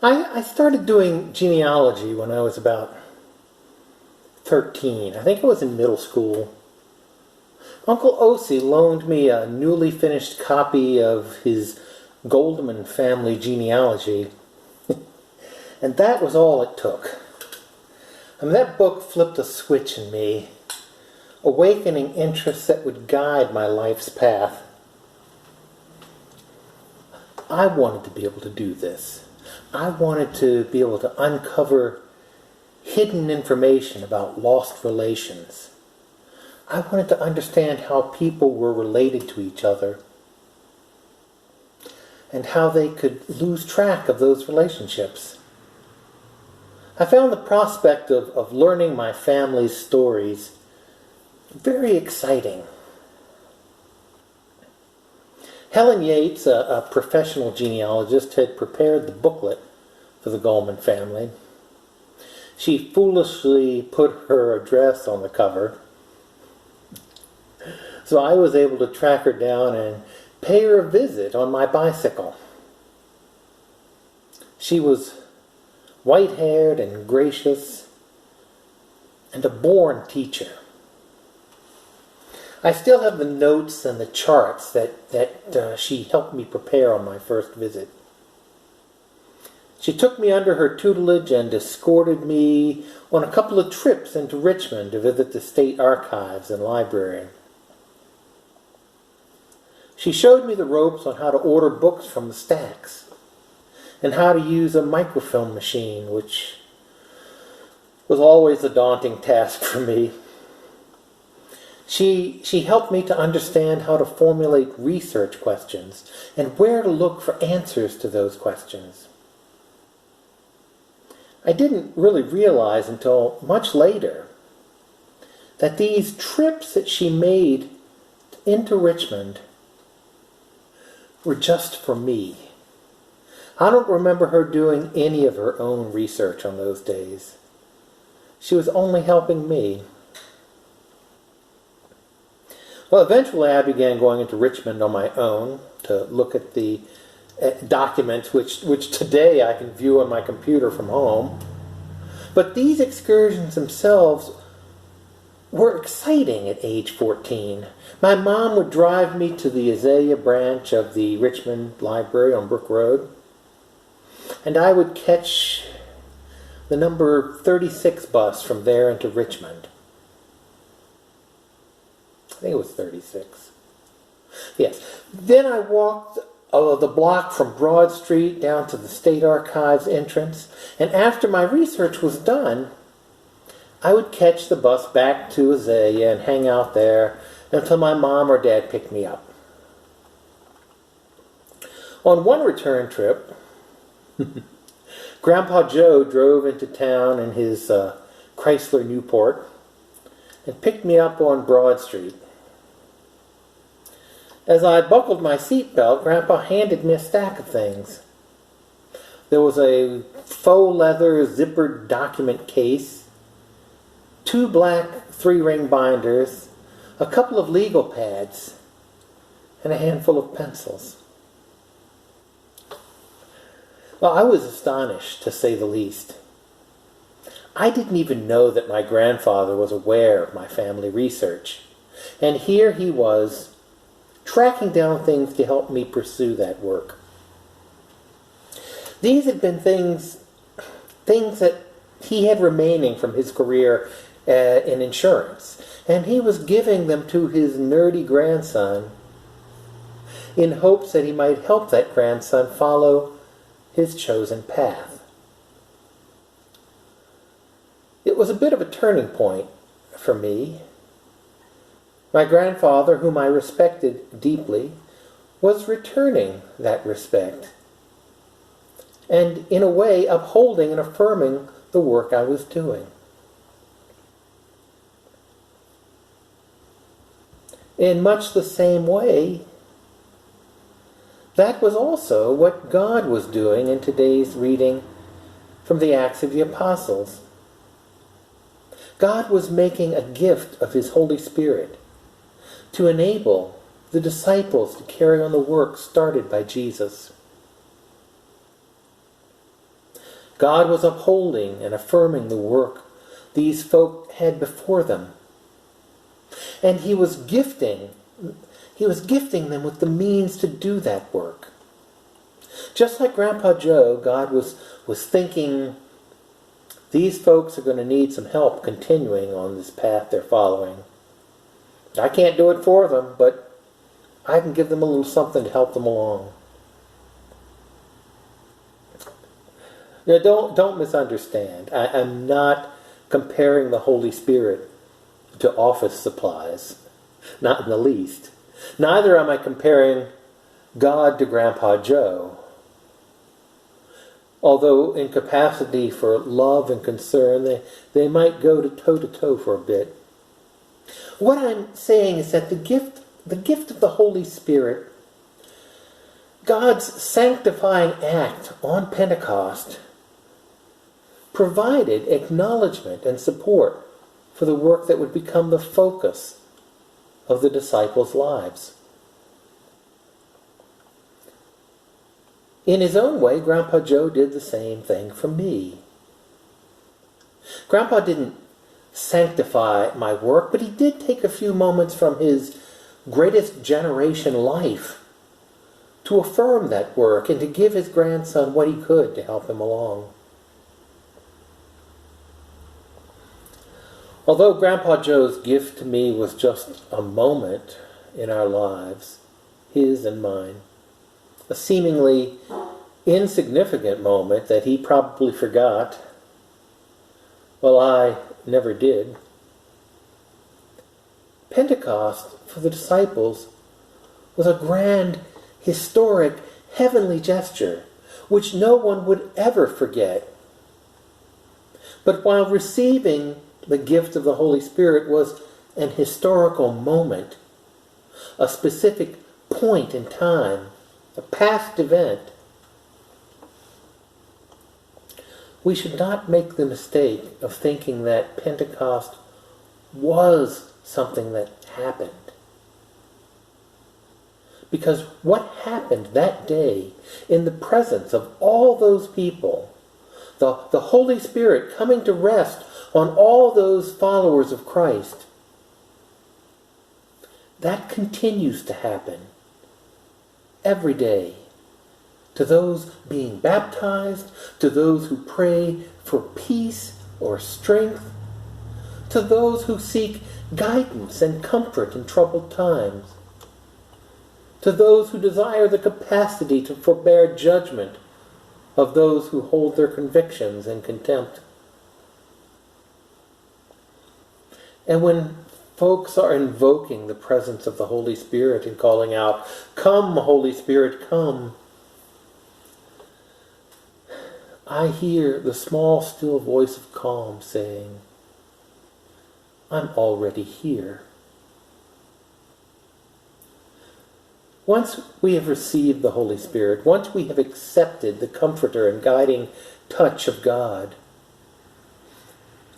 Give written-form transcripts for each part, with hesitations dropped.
I started doing genealogy when I was about 13. I think it was in middle school. Uncle Osi loaned me a newly finished copy of his Goldman family genealogy, and that was all it took. That book flipped a switch in me, awakening interests that would guide my life's path. I wanted to be able to do this. I wanted to be able to uncover hidden information about lost relations. I wanted to understand how people were related to each other and how they could lose track of those relationships. I found the prospect of learning my family's stories very exciting. Helen Yates, a professional genealogist, had prepared the booklet for the Goldman family. She foolishly put her address on the cover, so I was able to track her down and pay her a visit on my bicycle. She was white-haired and gracious, and a born teacher. I still have the notes and the charts that she helped me prepare on my first visit. She took me under her tutelage and escorted me on a couple of trips into Richmond to visit the state archives and library. She showed me the ropes on how to order books from the stacks and how to use a microfilm machine, which was always a daunting task for me. She helped me to understand how to formulate research questions and where to look for answers to those questions. I didn't really realize until much later that these trips that she made into Richmond were just for me. I don't remember her doing any of her own research on those days. She was only helping me. Well, eventually I began going into Richmond on my own to look at the documents which today I can view on my computer from home. But these excursions themselves were exciting at age 14. My mom would drive me to the Azalea branch of the Richmond Library on Brook Road, and I would catch the number 36 bus from there into Richmond. I think it was 36. Yes. Then I walked the block from Broad Street down to the State Archives entrance, and after my research was done, I would catch the bus back to Azalea and hang out there until my mom or dad picked me up. On one return trip, Grandpa Joe drove into town in his Chrysler Newport and picked me up on Broad Street. As I buckled my seatbelt, Grandpa handed me a stack of things. There was a faux leather zippered document case, 2 black 3-ring binders, a couple of legal pads, and a handful of pencils. Well, I was astonished, to say the least. I didn't even know that my grandfather was aware of my family research. And here he was, tracking down things to help me pursue that work. These had been things that he had remaining from his career in insurance, and he was giving them to his nerdy grandson in hopes that he might help that grandson follow his chosen path. It was a bit of a turning point for me. My grandfather, whom I respected deeply, was returning that respect, and in a way upholding and affirming the work I was doing. In much the same way, that was also what God was doing in today's reading from the Acts of the Apostles. God was making a gift of His Holy Spirit to enable the disciples to carry on the work started by Jesus. God was upholding and affirming the work these folk had before them. And He was gifting them with the means to do that work. Just like Grandpa Joe, God was thinking, these folks are going to need some help continuing on this path they're following. I can't do it for them, but I can give them a little something to help them along. Now, don't misunderstand. I'm not comparing the Holy Spirit to office supplies. Not in the least. Neither am I comparing God to Grandpa Joe. Although in capacity for love and concern, they might go toe-to-toe for a bit. What I'm saying is that the gift of the Holy Spirit, God's sanctifying act on Pentecost, provided acknowledgement and support for the work that would become the focus of the disciples' lives. In his own way, Grandpa Joe did the same thing for me. Grandpa didn't sanctify my work, but he did take a few moments from his greatest generation life to affirm that work and to give his grandson what he could to help him along. Although Grandpa Joe's gift to me was just a moment in our lives, his and mine, a seemingly insignificant moment that he probably forgot, well, I never did. Pentecost for the disciples was a grand, historic, heavenly gesture which no one would ever forget. But while receiving the gift of the Holy Spirit was an historical moment, a specific point in time, a past event, we should not make the mistake of thinking that Pentecost was something that happened. Because what happened that day in the presence of all those people, the Holy Spirit coming to rest on all those followers of Christ, that continues to happen every day. To those being baptized, to those who pray for peace or strength, to those who seek guidance and comfort in troubled times, to those who desire the capacity to forbear judgment of those who hold their convictions in contempt. And when folks are invoking the presence of the Holy Spirit and calling out, "Come, Holy Spirit, come," I hear the small, still voice of calm saying, "I'm already here." Once we have received the Holy Spirit, once we have accepted the comforter and guiding touch of God,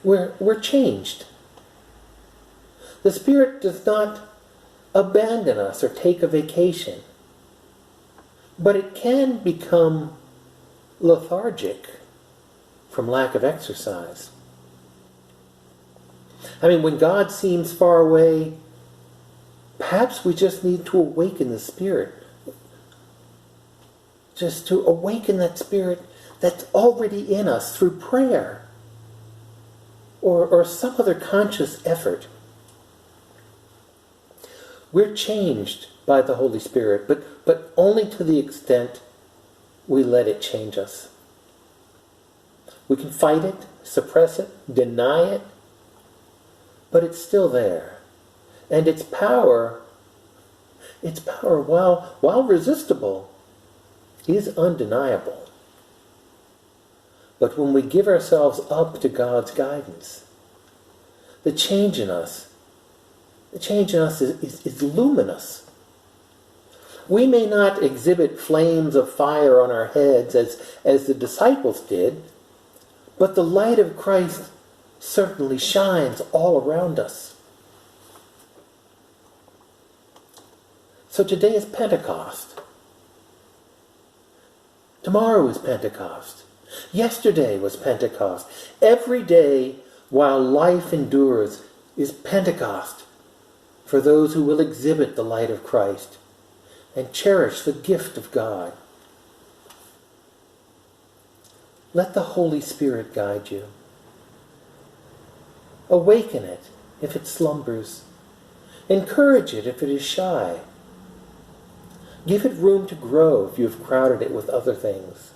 we're changed. The Spirit does not abandon us or take a vacation, but it can become lethargic from lack of exercise. I mean, when God seems far away, perhaps we just need to awaken the Spirit. Just to awaken that Spirit that's already in us through prayer or some other conscious effort. We're changed by the Holy Spirit, but only to the extent we let it change us. We can fight it, suppress it, deny it, but it's still there. And its power, while resistible, is undeniable. But when we give ourselves up to God's guidance, the change in us is luminous. We may not exhibit flames of fire on our heads as the disciples did, but the light of Christ certainly shines all around us. So today is Pentecost. Tomorrow is Pentecost. Yesterday was Pentecost. Every day while life endures is Pentecost for those who will exhibit the light of Christ and cherish the gift of God. Let the Holy Spirit guide you. Awaken it if it slumbers. Encourage it if it is shy. Give it room to grow if you have crowded it with other things.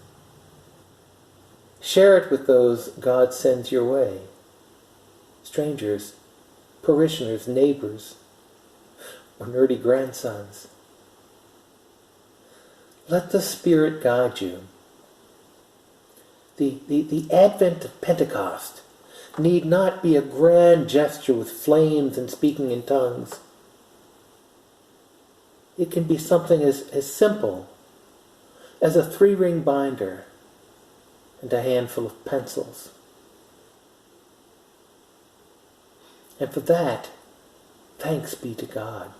Share it with those God sends your way. Strangers, parishioners, neighbors, or nerdy grandsons. Let the Spirit guide you. The advent of Pentecost need not be a grand gesture with flames and speaking in tongues. It can be something as simple as a 3-ring binder and a handful of pencils. And for that, thanks be to God.